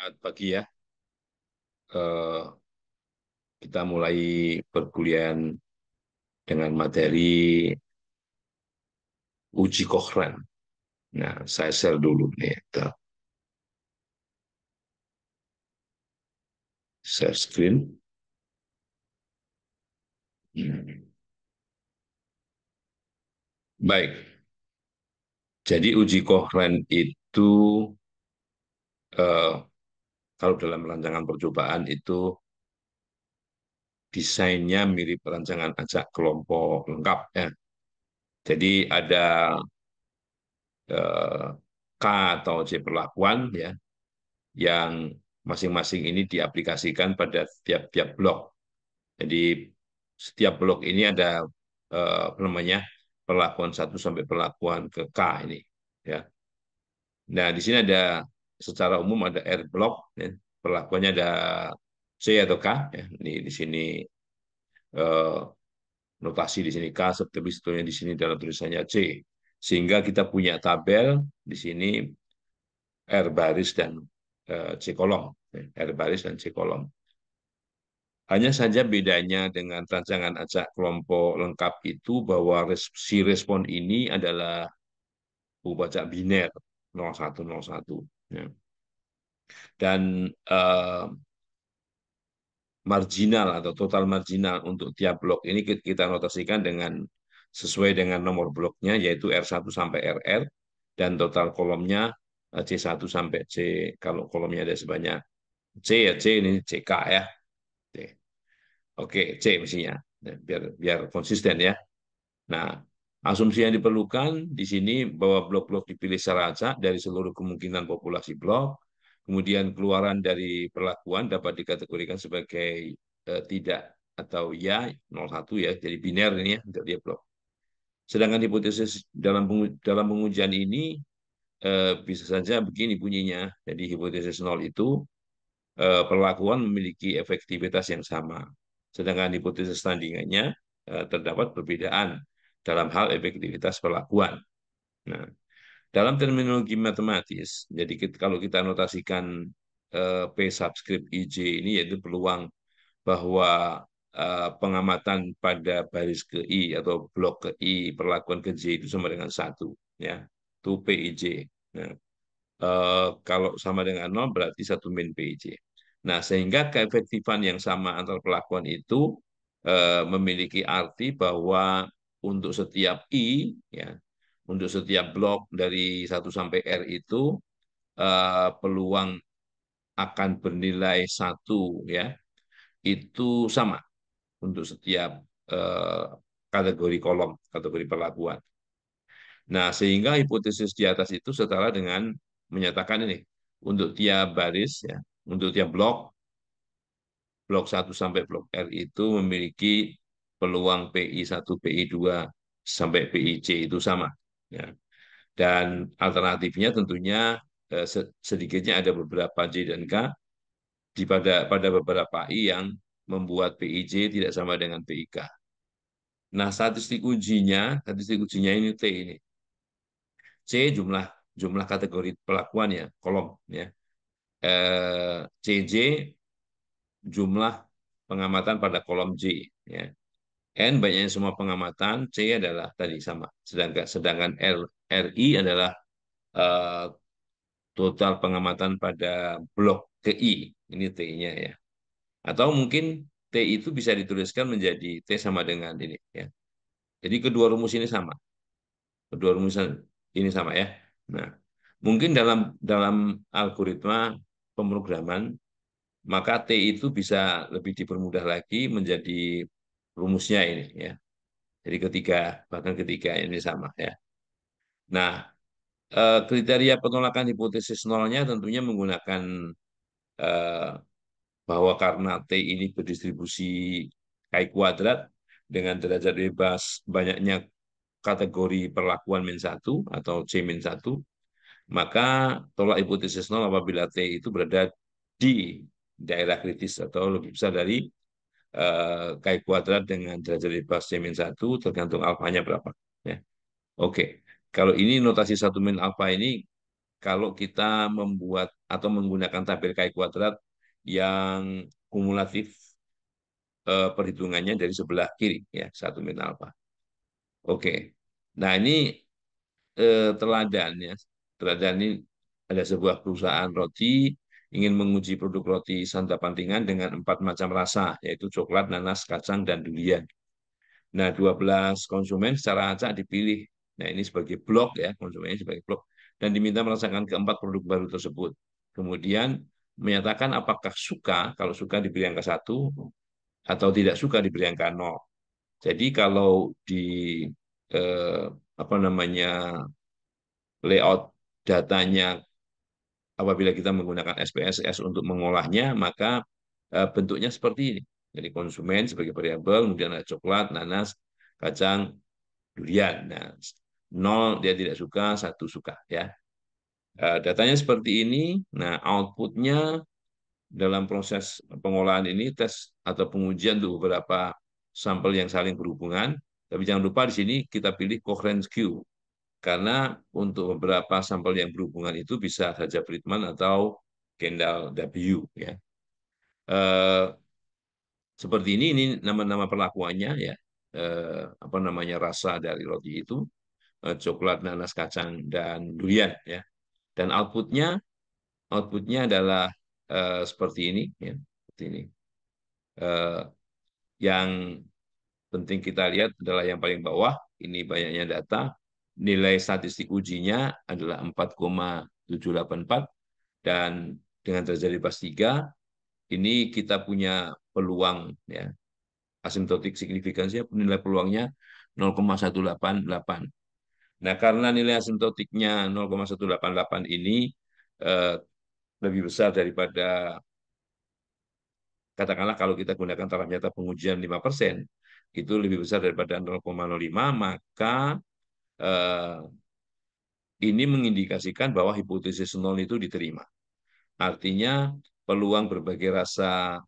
Selamat pagi ya. Eh, kita mulai perkuliahan dengan materi uji koheren. Nah, saya share dulu nih. Share screen. Hmm. Baik. Jadi uji koheren itu eh, kalau dalam rancangan percobaan itu desainnya mirip rancangan ajak kelompok lengkap ya. Jadi ada eh, K atau C perlakuan ya yang masing-masing ini diaplikasikan pada tiap-tiap blok. Jadi setiap blok ini ada apa namanya perlakuan satu sampai perlakuan ke K ini. Ya. Nah di sini ada secara umum ada R blok, ya. Perlakuannya ada C atau K. Ya. Di sini eh, notasi di sini K, tapi sebetulnya di sini dalam tulisannya C. Sehingga kita punya tabel di sini R baris dan C kolom. Ya. R baris dan C kolom. Hanya saja bedanya dengan rancangan acak kelompok lengkap itu bahwa si respon ini adalah baca biner 0101. Ya. Dan marginal atau total marginal untuk tiap blok ini kita notasikan dengan sesuai dengan nomor bloknya yaitu R1 sampai RR dan total kolomnya C1 sampai C, kalau kolomnya ada sebanyak C ya C, ini CK ya. C. Oke, C mestinya. Ya, biar biar konsisten ya. Nah, asumsi yang diperlukan di sini bahwa blok-blok dipilih secara acak dari seluruh kemungkinan populasi blok, kemudian keluaran dari perlakuan dapat dikategorikan sebagai tidak atau ya 01 ya, jadi biner ini ya untuk tiap blok. Sedangkan hipotesis dalam pengujian ini bisa saja begini bunyinya. Jadi hipotesis 0 itu perlakuan memiliki efektivitas yang sama. Sedangkan hipotesis tandingannya terdapat perbedaan dalam hal efektivitas perlakuan. Nah, dalam terminologi matematis, jadi kalau kita notasikan P subscript IJ ini yaitu peluang bahwa pengamatan pada baris ke I atau blok ke I perlakuan ke J itu sama dengan satu, ya, itu PIJ. Nah, kalau sama dengan nol berarti satu min PIJ. Nah, sehingga keefektifan yang sama antar perlakuan itu memiliki arti bahwa untuk setiap I, ya, untuk setiap blok dari satu sampai R itu peluang akan bernilai satu, ya, itu sama untuk setiap eh, kategori kolom, kategori perlakuan. Nah, sehingga hipotesis di atas itu setara dengan menyatakan ini, untuk tiap baris, ya, untuk tiap blok, blok satu sampai blok R itu memiliki peluang PI1, PI2, sampai PIC itu sama. Ya. Dan alternatifnya tentunya sedikitnya ada beberapa J dan K pada beberapa I yang membuat PIJ tidak sama dengan PIK. Nah, statistik ujinya ini T ini. C jumlah jumlah kategori pelakuan ya, kolom ya. CJ jumlah pengamatan pada kolom J ya. N banyaknya semua pengamatan, C adalah tadi sama. Sedangkan RI adalah eh, total pengamatan pada blok ke I. Ini T-nya ya. Atau mungkin T itu bisa dituliskan menjadi T sama dengan ini ya. Jadi kedua rumus ini sama. Kedua rumus ini sama ya. Nah, mungkin dalam dalam algoritma pemrograman maka T itu bisa lebih dipermudah lagi menjadi rumusnya ini ya. Jadi ketiga, bahkan ketiga ini sama ya. Nah, kriteria penolakan hipotesis nolnya tentunya menggunakan eh, bahwa karena T ini berdistribusi chi kuadrat dengan derajat bebas banyaknya kategori perlakuan min satu atau C min satu, maka tolak hipotesis nol apabila T itu berada di daerah kritis atau lebih besar dari chi kuadrat dengan derajat bebas C min satu tergantung alfanya berapa. Ya. Oke, kalau ini notasi satu min alfa ini kalau kita membuat atau menggunakan tabel Chi kuadrat yang kumulatif perhitungannya dari sebelah kiri ya, 1 min alfa. Oke. Nah, ini teladan ya. Teladan ini ada sebuah perusahaan roti ingin menguji produk roti santapan ringan dengan 4 macam rasa, yaitu coklat, nanas, kacang, dan durian. Nah, 12 konsumen secara acak dipilih. Nah, ini sebagai blok ya, konsumennya sebagai blok. Dan diminta merasakan keempat produk baru tersebut. Kemudian menyatakan apakah suka, kalau suka diberi angka 1, atau tidak suka diberi angka 0. Jadi kalau di eh, apa namanya layout datanya apabila kita menggunakan SPSS untuk mengolahnya, maka bentuknya seperti ini. Jadi konsumen sebagai variabel, kemudian ada coklat, nanas, kacang, durian. Nah, 0 dia tidak suka, 1 suka ya. Datanya seperti ini. Nah, outputnya dalam proses pengolahan ini tes atau pengujian untuk beberapa sampel yang saling berhubungan. Tapi jangan lupa di sini kita pilih coherence Q. Karena untuk beberapa sampel yang berhubungan itu bisa saja Friedman atau Kendall W. Ya. Eh, Seperti ini nama-nama perlakuannya ya. Apa namanya rasa dari roti itu coklat, nanas, kacang, dan durian ya. Dan outputnya adalah seperti ini ya, seperti ini. Eh, yang penting kita lihat adalah yang paling bawah, ini banyaknya data, nilai statistik ujinya adalah 4,784, dan dengan terjadi pas 3, ini kita punya peluang, ya, asymptotic signifikansinya, nilai peluangnya 0,188. Nah, karena nilai asymptotiknya 0,188 ini eh, lebih besar daripada, katakanlah kalau kita gunakan taraf nyata pengujian 5%, itu lebih besar daripada 0,05, maka eh, ini mengindikasikan bahwa hipotesis nol itu diterima. Artinya peluang berbagai rasa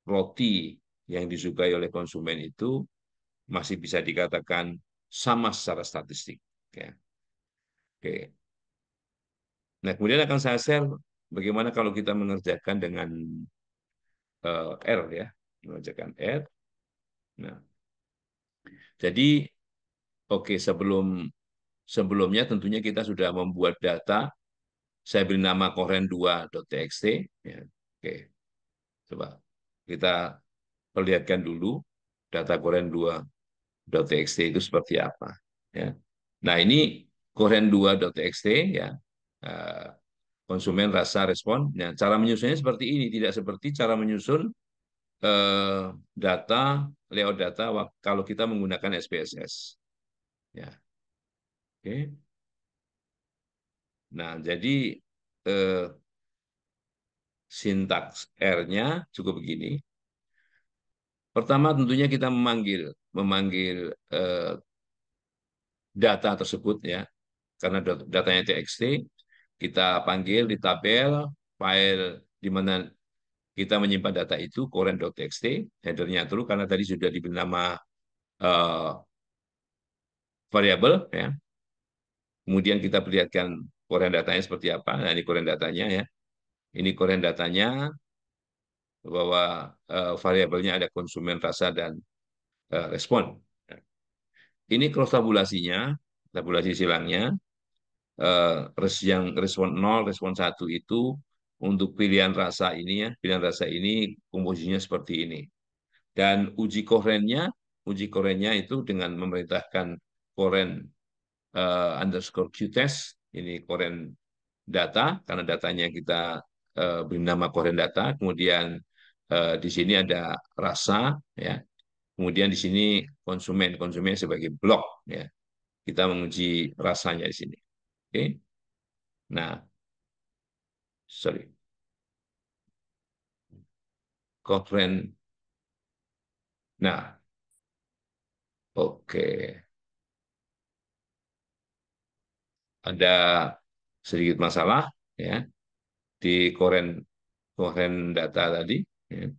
roti yang disukai oleh konsumen itu masih bisa dikatakan sama secara statistik. Ya. Oke. Nah, kemudian akan saya share bagaimana kalau kita mengerjakan dengan R ya, mengerjakan R. Nah, jadi oke, sebelumnya tentunya kita sudah membuat data. Saya beri nama koren2.txt. Ya. Oke, coba kita perlihatkan dulu data koren2.txt itu seperti apa. Ya. Nah, ini koren2.txt ya. Eh, Konsumen, rasa, respon. Nah, cara menyusunnya seperti ini, tidak seperti cara menyusun eh, data, layout data kalau kita menggunakan SPSS. Ya, oke. Nah, jadi eh, sintaks R-nya cukup begini. Pertama, tentunya kita memanggil eh, data tersebut ya, karena datanya TXT, kita panggil di tabel file di mana kita menyimpan data itu koren.txt, headernya true karena tadi sudah diberi nama eh, variabel ya. Kemudian kita perlihatkan koren datanya seperti apa. Nah, ini koren datanya ya. Ini koren datanya bahwa variabelnya ada konsumen, rasa, dan respon. Nah, ini cross tabulasinya, tabulasi silangnya, yang respon 0, respon 1 itu untuk pilihan rasa ini ya, pilihan rasa ini komposisinya seperti ini. Dan uji korennya itu dengan memerintahkan koren underscore qtest, ini koren data, karena datanya kita beri nama koren data, kemudian di sini ada rasa, ya, kemudian di sini konsumen sebagai blok, ya, kita menguji rasanya di sini. Oke, nah, sorry, koren, nah, oke, ada sedikit masalah, ya, di koren koren data tadi, ya.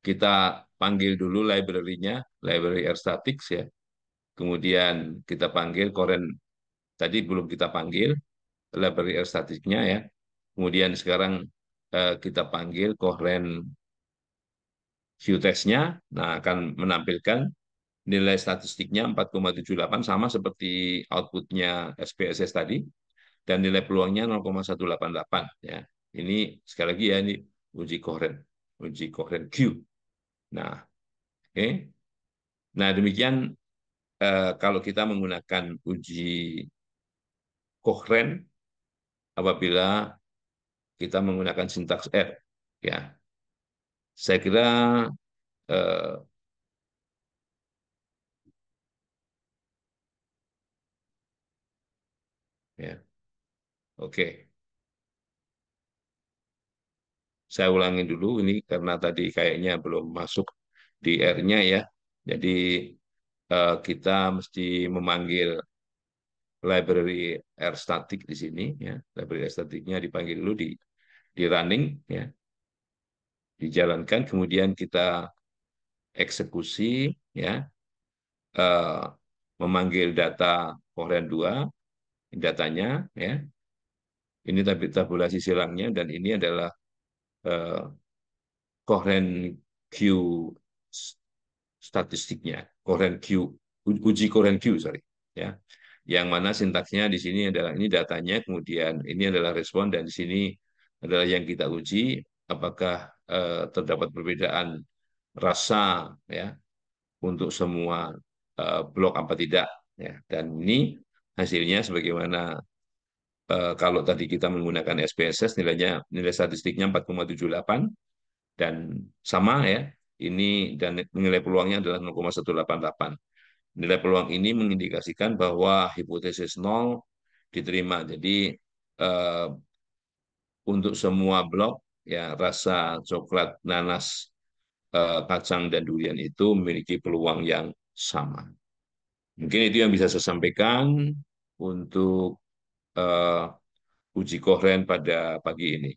Kita panggil dulu library-nya, library R statics ya. Kemudian kita panggil koren Tadi belum kita panggil library R statiknya ya. Kemudian sekarang kita panggil coherent Q-test-nya, nah akan menampilkan nilai statistiknya 4,78 sama seperti outputnya SPSS tadi, dan nilai peluangnya 0,188 ya. Ini sekali lagi ya, ini uji coherent Q. Nah, oke. Nah, demikian kalau kita menggunakan uji coherent apabila kita menggunakan sintaks R ya. Saya kira eh, ya, oke. Saya ulangi dulu ini karena tadi kayaknya belum masuk di R-nya ya. Jadi kita mesti memanggil library R static di sini ya. Library R statiknya dipanggil dulu di running ya, dijalankan kemudian kita eksekusi ya, eh, memanggil data Koren 2 datanya ya. Ini tabulasi silangnya dan ini adalah eh, Koren Q statistiknya, Koren Q, uji Koren Q, sorry, ya, yang mana sintaksnya di sini adalah ini datanya, kemudian ini adalah respon dan di sini adalah yang kita uji apakah terdapat perbedaan rasa ya untuk semua blok apa tidak ya, dan ini hasilnya sebagaimana kalau tadi kita menggunakan SPSS nilai statistiknya 4,78 dan sama ya. Ini dan nilai peluangnya adalah 0,188. Nilai peluang ini mengindikasikan bahwa hipotesis nol diterima. Jadi eh, untuk semua blok ya rasa coklat, nanas, kacang dan durian itu memiliki peluang yang sama. Mungkin itu yang bisa saya sampaikan untuk uji kohren pada pagi ini.